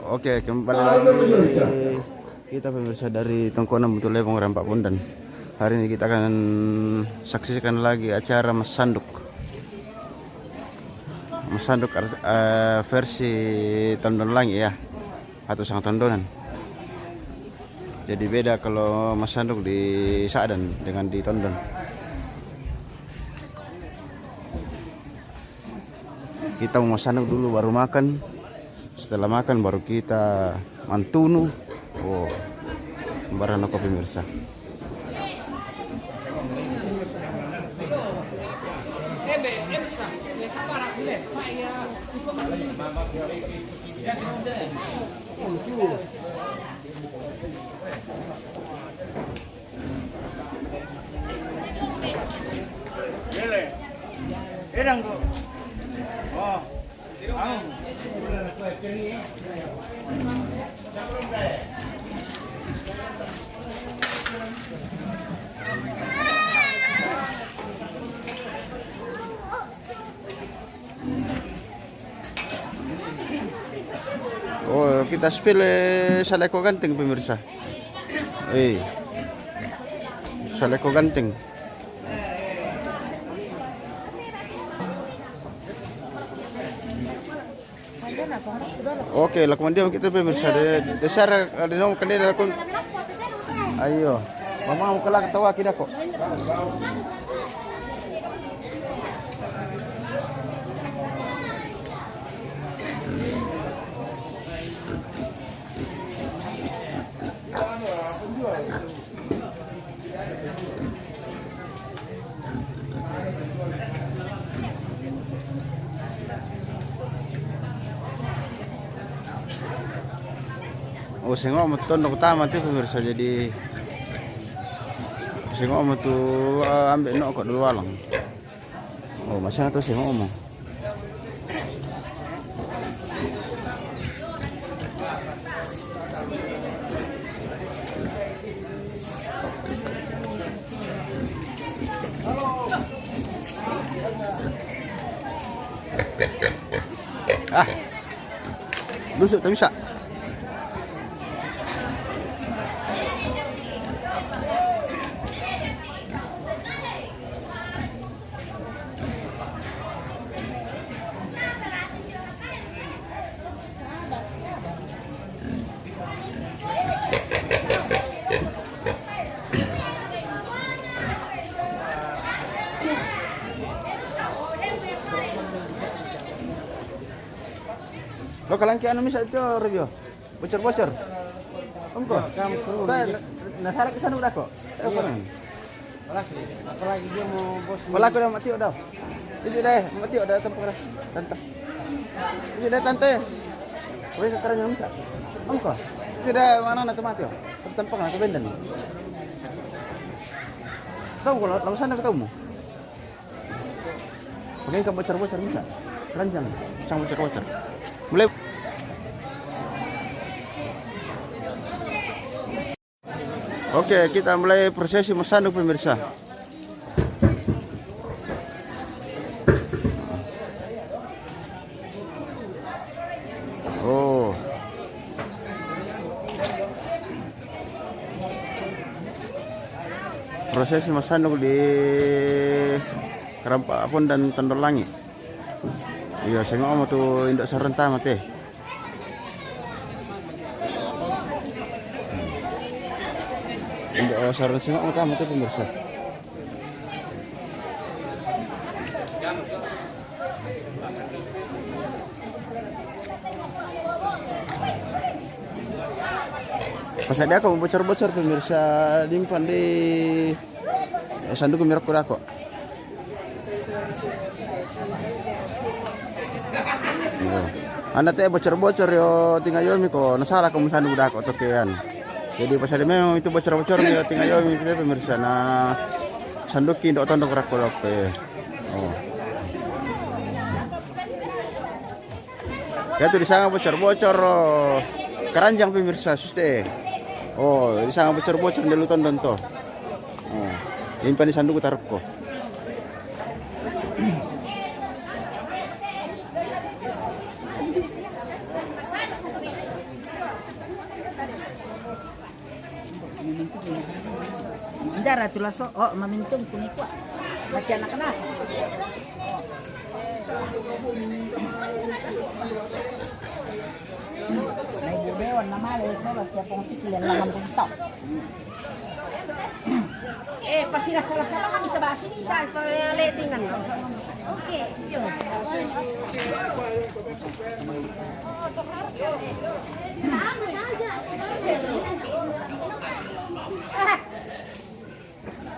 Oke, kembali lagi kita pemirsa dari Tongkonan Butuh Lebong Rampak Bondan. Hari ini kita akan saksikan lagi acara Mas Sanduk. Mas Sanduk versi Tondon Langi ya, atau Sang Tondonan. Jadi beda kalau Mas Sanduk di Sa'dan dengan di Tondon. Kita mau Mas Sanduk dulu baru makan. Setelah makan baru kita mantunu. Oh, barang apa pemirsa. Oh, kita spill saleko ganteng pemirsa. Saleko ganteng. Oke, lakukan dia kita pemirsa. Dasar ada nomor kendala aku. Ayo, mama mau kelak ketawa kita kok. Oh, sengok mau tondok utama tuh pemirsa, jadi sengok mau tuh ambil nok kok dulu alang. Oh, masih atau sengok mau. Busuk tak bisa. Lo kalangki anu misal itu review. Bocor-bocor. Engko. Nasara kesana udah kok. Apa nih? Apalagi dia mau bos. Apalagi udah mati udah. Ini deh, mati udah tempat dah. Tante. Ini deh tante. Woi sekarang yang misal. Engko. Ini deh mana nak mati oh. Tempat nak benden. Tahu kalau langsung sana ketemu. Pakai ke bocor-bocor misal. Keranjang, sang bocor-bocor. Mulai. Oke, kita mulai prosesi Mas Sanduk pemirsa. Oh. Prosesi Mas Sanduk di Rampak Bondan Tondor Langi. Iya, saya ngomong tuh induk serentah mati. Induk serentah saya ngomong mati pemirsa. Pas ada aku bocor-bocor pemirsa dimpan di sanduk merah kuda kok. Anda teh bocor-bocor yo tinggal yomi kok nasalah kamu sanduk dah kok tokean. Jadi pas ada memang itu bocor-bocor yo tinggal yomi kita pemirsa nah sanduki ndok tondok rakol pe. Oh. Ya tuh di sana bocor-bocor keranjang pemirsa suste. Oh, di sana bocor-bocor di luton dan to. Oh, limpan di sanduk taruh kok. Andara tulas oh mamintum kunikwa. Baca anak nasa. May budewan na mali solo siya pong sikilan lang ang punta. Pasila-sala kami sa basi ni Sal para letingan. Okay, yun.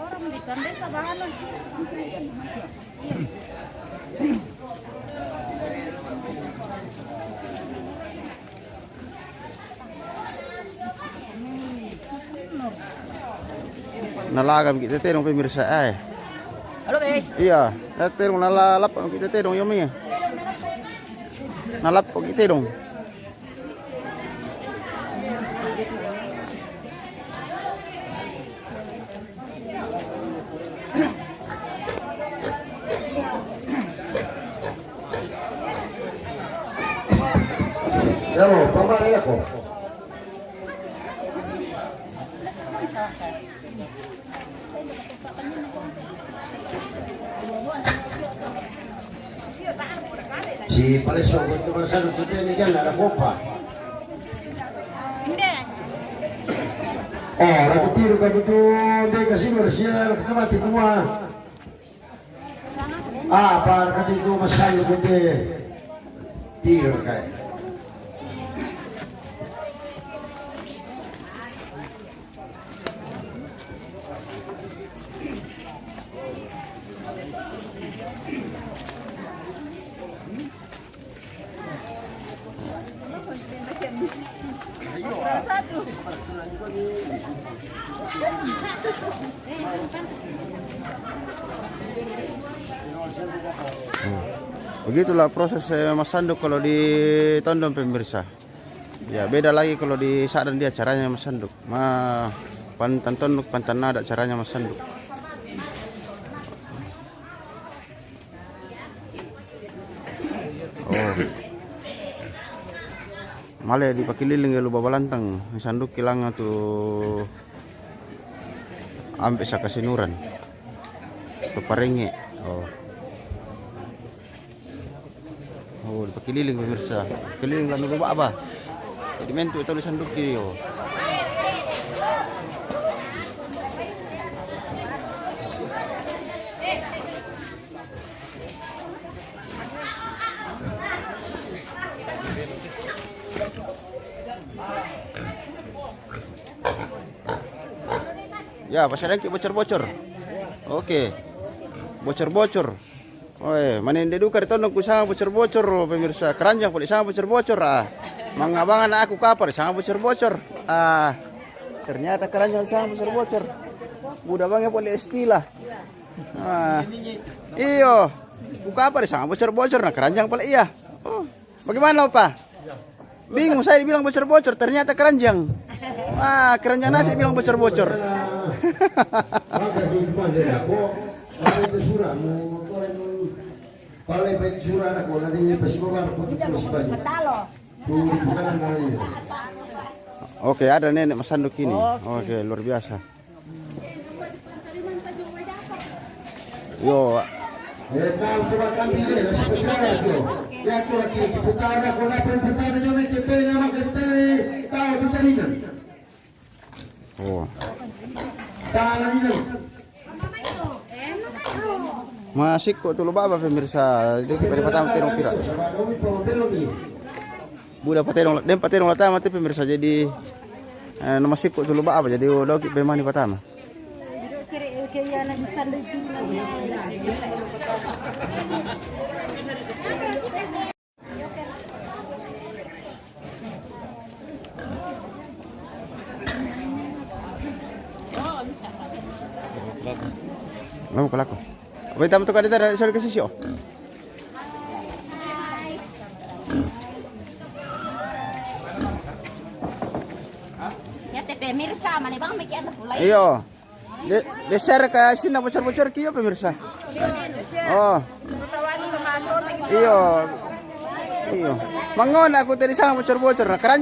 Orang dikandeng pagahanan. Nalagam kita terong pemirsa Halo guys. Iya, terong nalalap kita terong yomi. Nalap kita terong. Halo, kabar ya kok? Si Palesong itu masa itu ini kan ada kopa. Oh, lagu tiru kan itu dia kasih bersiar kemati semua. Para kata itu masa itu dia tiru kayak. Begitulah proses mas sanduk kalau di Tondom pemirsa. Ya beda lagi kalau di Sadan dia caranya mas sanduk. Pantan tonduk, pantan nada caranya mas sanduk. Oh. Male di pakililing lu babalantang sanduk kilang tuh ampe sa kasinuran. Tuh parenge. Oh, pakililing pemirsa. Keliling lang lupa apa? Jadi mento ito sanduk kiri. Ya, pasal lagi bocor-bocor. Oke. Bocor-bocor. Manin deduka di Tondong ku sama bocor-bocor pemirsa. Keranjang pula sama bocor-bocor Mangabangan aku kapar sama bocor-bocor. Ternyata keranjang sama bocor-bocor. Budak bangnya boleh istilah. Iyo. Ku kapar sama bocor-bocor keranjang pula iya. Bagaimana Pak? Bingung saya bilang bocor-bocor ternyata keranjang. Keranjang nasi bilang bocor-bocor. Oke, ada nenek mas sanduk ini. Oke, luar biasa. Yo. Oh. Masih kok tuh lupa apa pemirsa. Jadi pada pertama terong pira. Budak paterong latama tuh pemirsa jadi masih kok tuh lupa apa jadi udah kita bemani pertama. Mau kelako. Apa tamu tu kadang ada soal kesisio. Ya tepe mirsa mana bang meki ada pula. Iyo. Deser ka sina bocor-bocor kiyo pemirsa. Oh. Iyo. Iyo. Mangon aku tadi sama bocor-bocor.